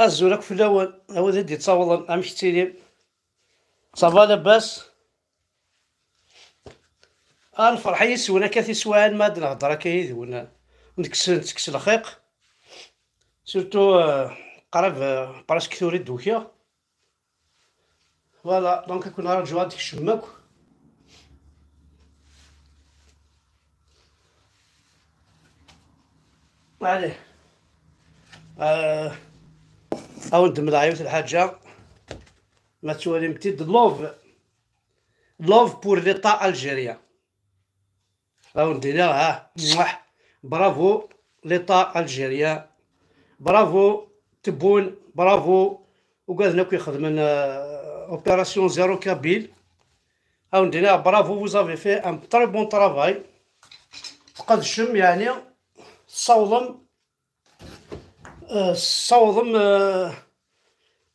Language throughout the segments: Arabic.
الزولك في الاول هو ذي تصور امشي تيلي صافا لاباس. الفرحة يسونا كاثي سواعن ما نهضر هكا يدونا نتكس الخيق سورتو قراب براسك ثوري دوكيا فوالا. دونك كنا نرجعو هاديك الشماك عليه او ندم عيوت الحاجة ما توالي متيد لوف بور ليطا الجيريا او ندينا برافو ليطا الجيريا، برافو تبون، برافو وقالنا كي يخدمن اوبيراسيون زيرو كابيل او ندينا برافو فوزافي في ان تري بون طرافاي. قد الشم يعني صوضم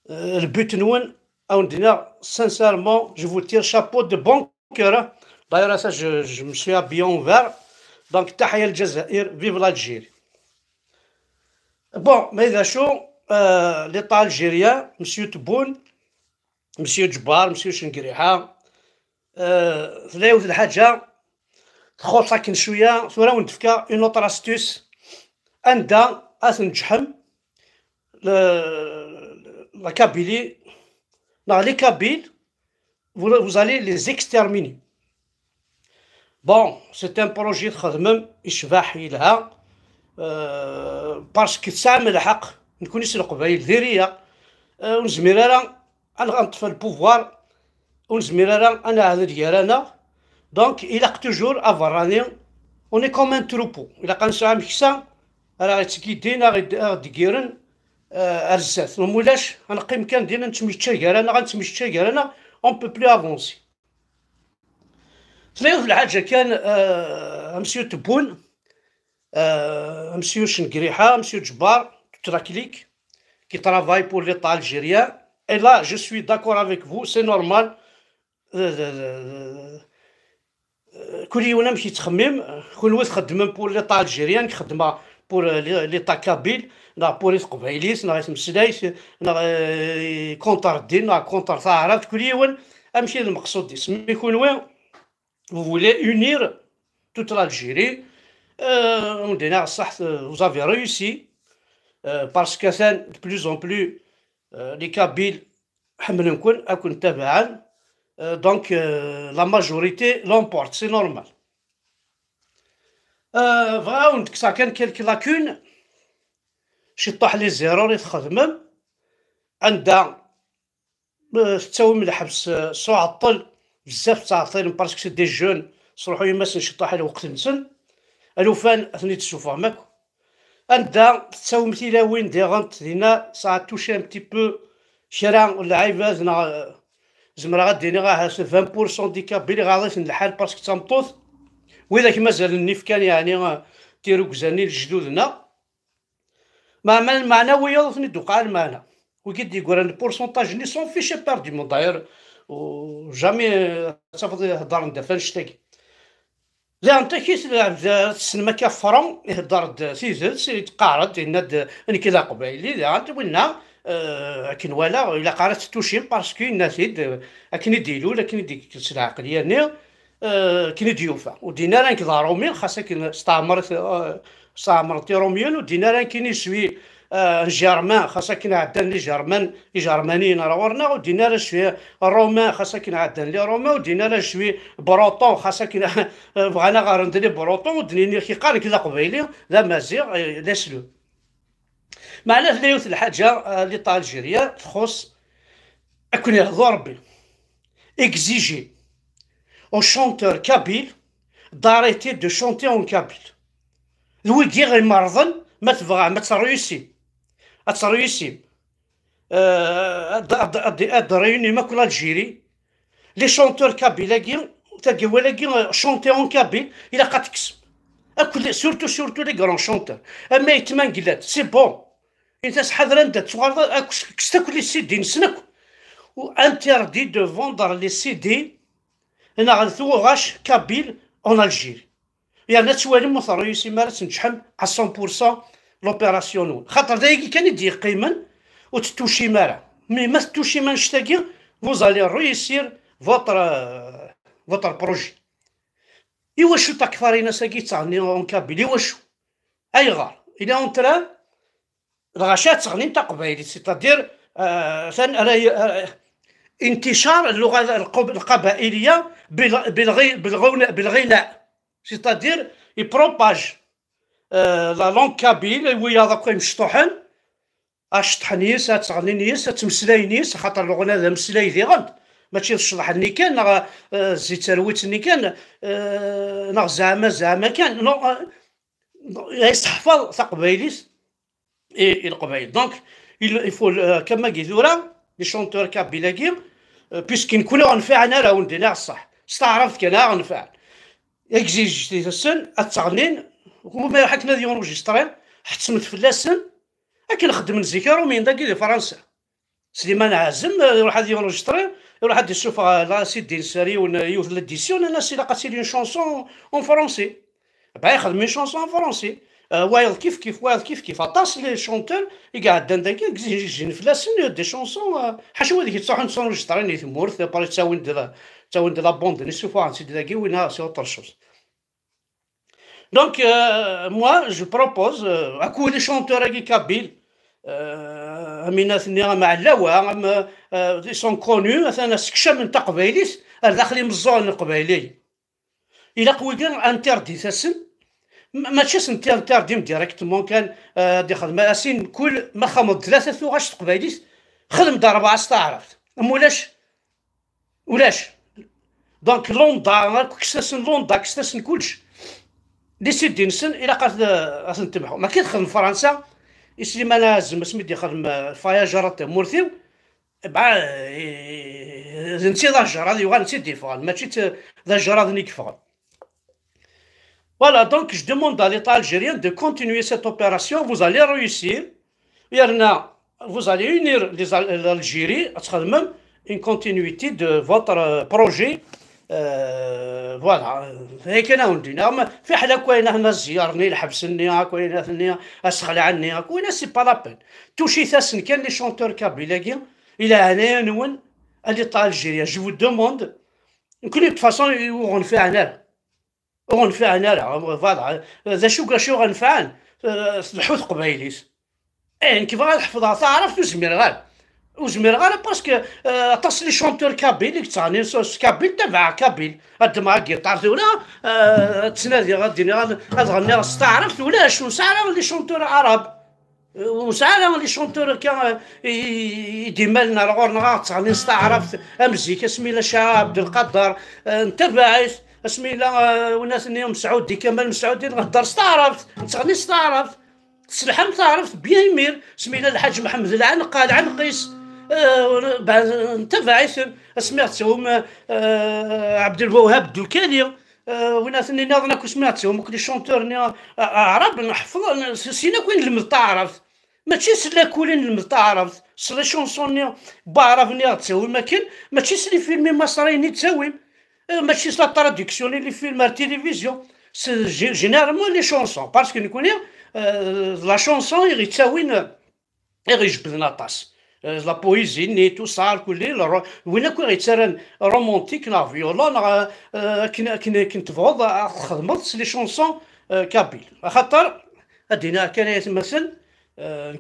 البيت نون او ندينا سانسيرمون جو فو تير شابو دو بون كور. داير سا جو مسوي بيون فير دونك تحيا الجزائر فيف لالجيري. بون ما اذا شو ليطا الجيريان مسيو تبون مسيو جبار مسيو شنقريحة ثلاث الحاجة تخوص لكن شوية ثورا وندفكا اون اوتر استوس عندها تنجحم لا كابيلي لي كابيل vous allez les exterminer. بون سيت ان بروجي تخدمم يشبح يلها باسكو تسعى الحق نكونيش القبايل ذريه ونزمير راه غنطفى البوفوار ونزمير راه انا هذا ديالنا دونك الى توجور افراني اوني كوم ان تروبو الى قنسعى مكسا راه غيتكيدين غديرن ارزات مولاش غنقي مكان ديالنا نتمشى انا غنتمشى انا اون بو بلو افونسي. ثلاث الحاجه كان مسيو تبون مسيو شنقريحة مسيو جبار تراكليك qui travaille pour l'État algérien. Et là, je suis d'accord avec vous, c'est normal. كل يوم نمشي تخمم كل واحد خدم pour l'État algérien خدمة pour l'État kabyle نا بوليس قبايليس نا مسلايس نا كونتر الدين نا كونتر ثعرف كل يوم امشي للمقصود دي سمي يكون وين vous voulez unir toute l'Algérie. On dit vous avez réussi parce que c'est de plus en plus les Kabyles donc la majorité l'emporte, c'est normal. Vraiment ça كان quelques lacunes شي طاح لي زيرو اللي تخدمم عندها تساوي من الحبس سو عطل بزاف تعطيل باسكو سي دي جون صروحو يماس شي طاح الوقت نسن الوفان اثني تشوفها ماك عندها تساوي مثيلا وين ديغنت هنا سا توشي ان بتي بو شرا ولا عيبات زمرا غاديني غا 20% دي كابيلي غاضيت الحال باسكو تمطوط وإذا مازال النيف كان يعني تيرو كزاني لجدودنا ما المعنوية ضفني دوقع المعنى وكيد يقول ان بورسونتاج ني سون فيشي بارديمون داير وجامي تفضل يهضر ندافع نشتاكي لا انت كيس السينما كفرون يهضر سي تقارد ان كذا قبايلي لا انت قلنا لكن ولا الا قارت توشي باسكو الناس لكن يديروا لكن يديك العقليه ني كي ديوفا ودينا راه كذا روميل خاصك استعمرتي روميل ودينا راه كاين يسوي الجرمان خاصك نعدن لي جرمانيين راه ورنا ودينا راه شويه الرومان خاصك نعدن لي روما ودينا راه شويه بروطون خاصك بغينا غير ندير بروطون ودنيني كي قال كذا قبيلي لا مازيغ لا سلو معناه ثلاث الحاجه اللي طال الجيريا تخص اكون يهضر ربي اكزيجي au chanteur kabyle d'arrêter de chanter en kabyle. Louis Guy Marvin, ما تبغى ما ترويسي اترويسي ادريني ما كل الجيري لي شونتور كابيلاكي تلقى ولاكي شونتي اون كابيل الى قد تكسب اكل سورتو لي غران شونتور اما يتمان قلات سي بون انت حاضر انت تصغر كستاكل لي سي دي نسنك وانتردي دو فوندر لي سي دي هنا غنثو غاش كابيل اون الجيري يعني تسوالي مثلا يسمى تنجحم على 100% لوبيراسيون خاطر دايك كان يدي قيما وتتوشي مالا مي ما تتوشي ما نشتاقي vous allez réussir votre projet. إواشو تكفارينا ساكي تغني اون كابيل إواشو أيغار إلى أونتران الغاشات تغني تقبايلي سيتادير انتشار اللغة القبائلية بالغناء سيتادير يبروباج لا لونغ كابيل ويا ذاك مشطوحن اشطح نيس تغني نيس تمسلاي نيس خاطر الغنى هذا مسلاي ذي غد ماشي الشطح ني كان نا زيت ترويت ني كان نا زعما كان يستحفظ تقبايليس القبائل دونك يفو كما قيدورا لي شونتور كابيلاكي بيسكي نكون غنفعنا راه ندينا الصح استعرفت كان غنفعل اكزيجيتي السن التغنين وما حكنا ديال اونجسترين حتسمت في اللسن اكن نخدم الزكار ومن داكي ديال فرنسا سليمان عازم يروح هادي اونجسترين يروح هادي يشوف لا سيت ديال ساري يوث ليديسيون انا سي لاقاتي لي شونسون اون فرونسي باغي يخدم شونسون اون فرونسي وايل كيف عطاس لي شونتور يقعد داكي يجي في لاسن دي شونسون حاشا ديك تصح نسونجسترين في مورث باري تساوين de la bande de Nessoufan, c'est c'est autre chose. Donc, moi, je propose à quoi les chanteurs kabyles, ils sont connus, il a interdit ماشي انترديم ديريكتومون كان دي خدمه اسين كل ما خمض 3 ثوغاش تقبايليس خدم دار 4 استعرفت ولاش دونك لوندا كستاسن لوندا كستاسن كلش لي سيدي نسن الى قالت نتبعو ما كيدخل فرنسا سليمان لازم سميتو يخدم فياجرات مورثيو مع نسي ذا الجراد يوغال نسي ديفغال ماشي ذا الجراد نيكفغال. Voilà, donc je demande à l'État algérien de continuer cette opération. Vous allez réussir. Vous allez unir l'Algérie à même une continuité de votre projet. Voilà. هيك انا ودينا في حلا كاين هنا زيارني الحبسني كاين ثني اسخل عني كاين سي با لابين توشي ثاسن كان لي شونتور كابيلاكي الى هنا نون l'État algérien. Je vous demande كل فاصون غنفعنا فوالا ذا شو غنفعن الحوت قبايليس كيف غنحفظها تعرف وزمير غير باسكو طاس لي شونتور كابيل تغني كابيل تبع كابيل هاد مع كيطار ولا تنادي غادي غنغني تعرفت ولا شنو ساعه لي شونتور عرب وساعه لي شونتور كان يديما لنا الغور تغني استعرفت امزيك سميلا شاه عبد القدر نتبعت سميلا وناس نيوم مسعودي كمال مسعودي نهضر استعرفت نتغني استعرفت تسلحم تعرفت بيان مير سميلا الحاج محمد العنق العنقيس نتبعت سمعتهم عبد الوهاب الدلكاني وناس اللي ناظنا كو سمعتهم كل شونتور عرب نحفظ سينا كوين نلمد تعرفت ماشي سلا كولين نلمد تعرفت سلا شونسون بعرف تساوي ما كان ماشي سلي فيلمي مصريين تساوي ماشي سلا تراديكسيون لي فيلم على التلفزيون سي جينيرالمون لي شونسون باسكو نكون لا شونسون يغي تساوين يغي يجبدنا طاس لا بويزي ني تو صار كل وين كون غيتسرن رومانتيك لا فيولا كنت فوض خدمت لي شونسون كابيل خاطر ادينا كان مثلا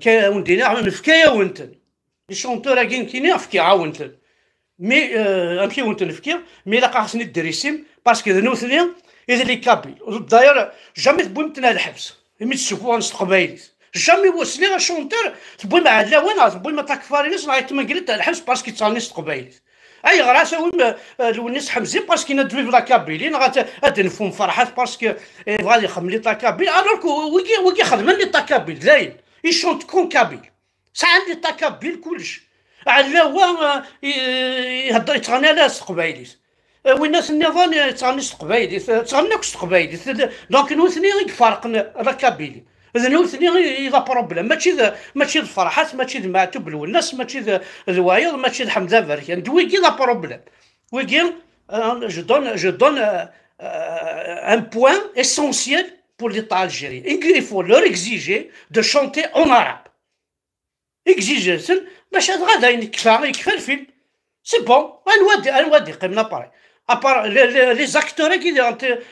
كان وندينا نفكايا ونتن لي شونتور كاين نفكي عاونتن مي امشي ونتن نفكي مي لا خاصني الدريسيم باسكو نوثني اذا لي كابيل داير جامي تبومتنا الحبس مي تشوفوا قبايليس جامي وصلي شونتور تبوي مع اللوان تبوي ما تكفارينيش راه تما قلت الحبس باسكو تسالنيش قبايليس اي غراس الونيس حمزي باسكو ندوي بلا كابيلين غاد نفهم فرحات باسكو غادي يخدم لي طاكابيل الوغ ويكي خدم لي طاكابيل زاين يشونت كون كابيل سا عندي طاكابيل كلش على هو يهضر يتغنى ناس قبايليس والناس النظام يتغنيش قبايليس تغناكش قبايليس دونك نوثني يفرقنا راكابيلي إذا نوثني إذا بروبليم ماشي الفرحات ماشي المعتوب الناس ماشي الوايض ماشي الحمد لله برك دويكي لا بروبليم ويكي je donne un point essentiel pour l'État algérien. Il faut leur exiger de chanter en arabe. اكزيجيسن باش هاد غادا يكفى الفيلم. سي بون غنودي قيمنا باري ابار لي زاكتور كي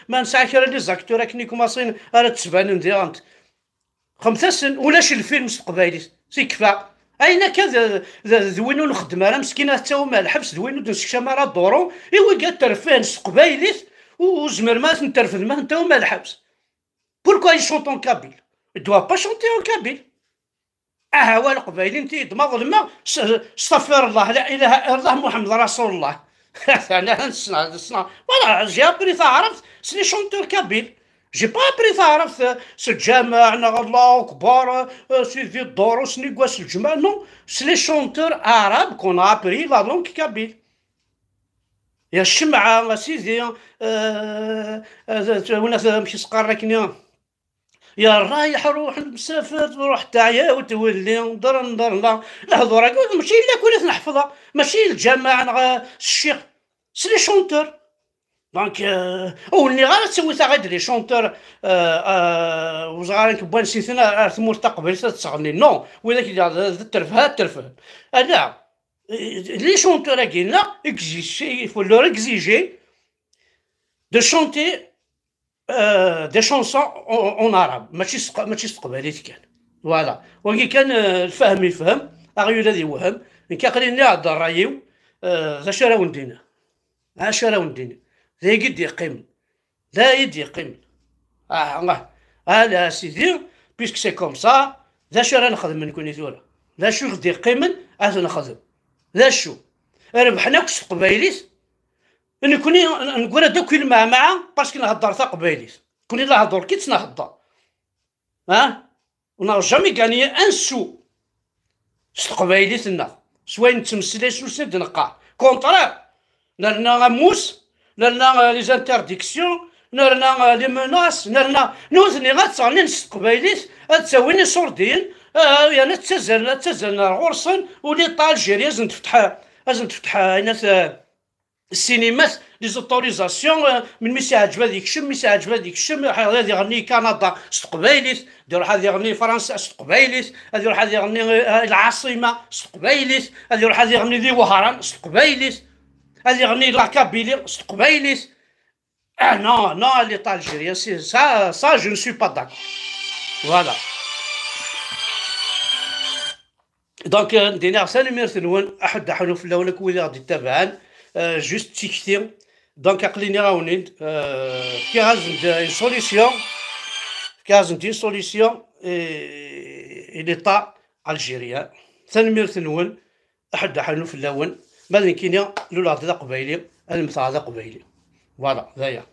ما نسعى لي زاكتور كني كوماسين راه تبان ديال 5 سن ولا شي الفيلم قبايلي سي كفى. اين كذا ذوينو الخدمه راه مسكينه حتى هما الحبس ذوينو الشمال راه دورو ايوا قال ترفان قبايلي وزمر ما تنترفد ما انت هما الحبس. بوركوا يشونطون كابيل دوا با شونتي اون كابيل. هو القبايلي انت دماغ لما استغفر الله لا اله الا الله محمد رسول الله. انا نسنا فوالا جي ابري تعرف سلي شونتور كابيل. جي با ابري تعرف الجامع الله اكبر سيدي الدور سني كواس الجماع نو سلي شونتور عرب كون ابري لا لونغ كابيل. يا الشمعة سيدي ونا مشي سقار لكن يا رايح روح مسافر روح تعيا وتولي ندر لا الهضره ماشي الا كنت نحفظها ماشي الجماعه الشيخ سي لي شونتور دونك ولي غير تسوي غير لي شونتور وصغار كبان نسيتنا ثمور تقبل تغني نو وذاك الترفه انا لي شونتور كينا اكزيجي فو لور اكزيجي دو شونتي دي شونسون اون عرب ماشي قباليت كان فوالا. وكي كان الفهم يفهم اغيو الذي يوهم ان كاقريني عاد الرايو ذا شرا وندينا شرا وندينا ذا يقد يقيم ذا يد يقيم لا سيدي بيسك سي كوم سا ذا شرا نخدم من كوني ثورا ذا شو غدي يقيمن هذا نخدم ذا شو ربحنا كش قبايليت نكوني نقول دوك المعمعة باسكو نهضر تا قبايليت كوني لا هضر كي تنهضر ونا جامي غاني ان سو قبايليتنا سواء نتمسلي سوسي دنقا كونطرا نرنا غموس نرنا لي زانترديكسيون نرنا لي مناس نرنا نوزني غتصاني نستقبايليت تساويني صوردين يعني تزال غرسن ولي طالجيريا لازم تفتح هنا السينمات لي زوتوريزاسيون من ميسي عجبها ديك الشم ميسي عجبها ديك الشم هذا يغني كندا استقبايليت دير هذا يغني فرنسا استقبايليت هذا يروح هذا يغني العاصمه استقبايليت هذا يروح هذا يغني ذي وهران استقبايليت هذا يغني لاكابيلي استقبايليت نو لي طالجيريا سي سا جو نسوي با داكور فوالا. دونك ندينا عرساني ميرثنون احد حنوف في الاول كويدي غادي تابعان جوست تيكتي دونك عقليني راوني كي غازم سوليسيون كي غازم دي سوليسيون ليطا الجيريا ثاني ميرثنون احد حنوف في الاول مادن كينيا لولا هذا قبايلي المثال هذا قبايلي فوالا ذايا.